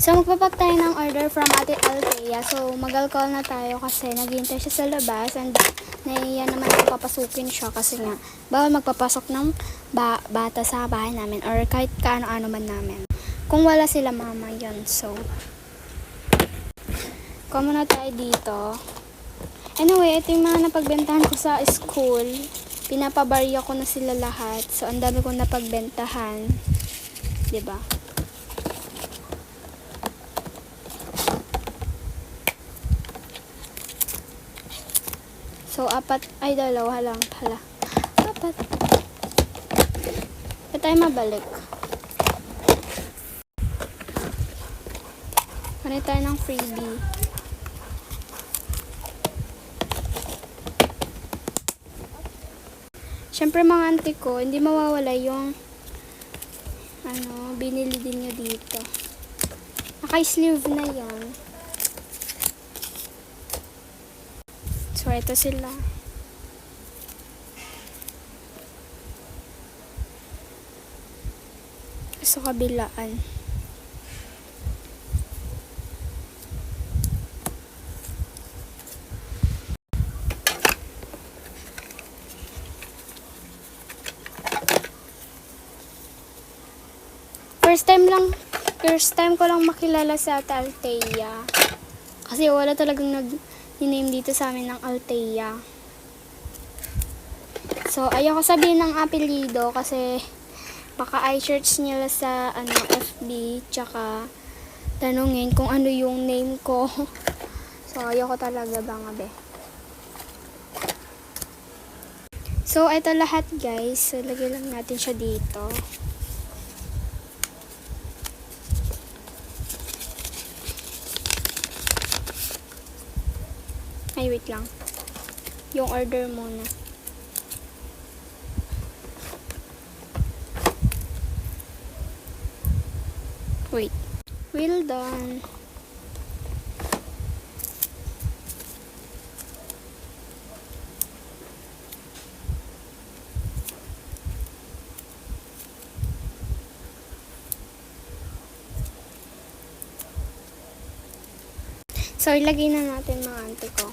So, magpapak tayo ng order from Ate Althea. So, mag-alcohol na tayo kasi naghihintay siya sa labas and naiya naman ako papasukin siya kasi nga bawal magpapasok ng bata sa bahay namin or kahit kaano-ano man namin. Kung wala sila mama yun. So, kuha muna tayo dito. Anyway, ito yung mga napagbentahan ko sa school. Pinapabarya ko na sila lahat. So, ang dami kong napagbentahan. Diba? So, dalawa lang pala. Apat. Ba't tayo mabalik? Kunin tayo ng freebie. Siyempre mga auntie ko, hindi mawawala yung binili din nyo dito. Naka-sleeve na yon. So, ito sila. Sa kabilaan. First time ko lang makilala si Ate Althea. Kasi wala talagang nag-name dito sa amin ng Althea. So, ayoko sabihin ng apelido kasi baka i-search nila sa FB tsaka tanungin kung ano yung name ko. So, ayoko talaga be. So, ito lahat guys. So, lagay lang natin siya dito. Ay, wait lang. Yung order muna. Wait. Well done. So, ilagay na natin mga auntie ko.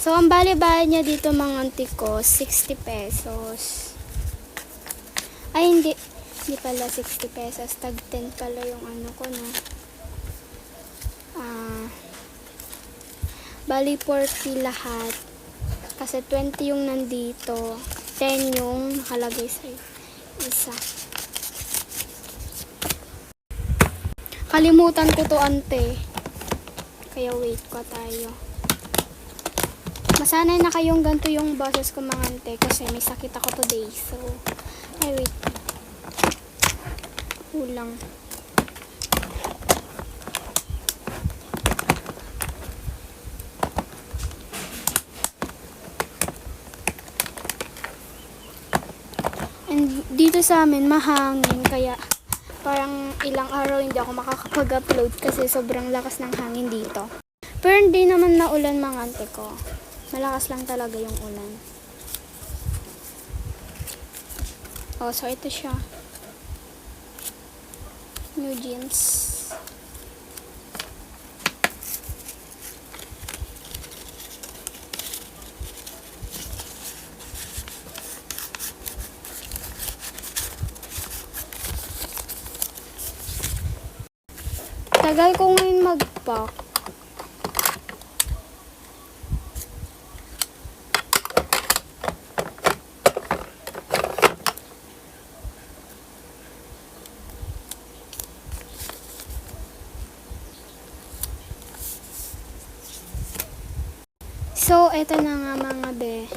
So, ang bali-bayad niya dito mga auntie ko, 60 pesos. Ay, hindi pala 60 pesos. Tag 10 pala yung ko, no. Bali 40 lahat. Kasi 20 yung nandito. 10 yung nakalagay sa isa. Kalimutan ko to ante. Kaya wait ko tayo. Masanay na kayong ganito yung boses ko mga ante kasi may sakit ako today. So, ay wait. Kulang. And dito sa amin mahangin kaya parang ilang araw hindi ako makakapag-upload kasi sobrang lakas ng hangin dito. Pero hindi naman naulan mga ante ko. Malakas lang talaga yung ulan. Oh, so ito siya. New jeans. Tagal ko ngayon mag-pack. So, eto na nga mga be.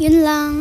Yun lang.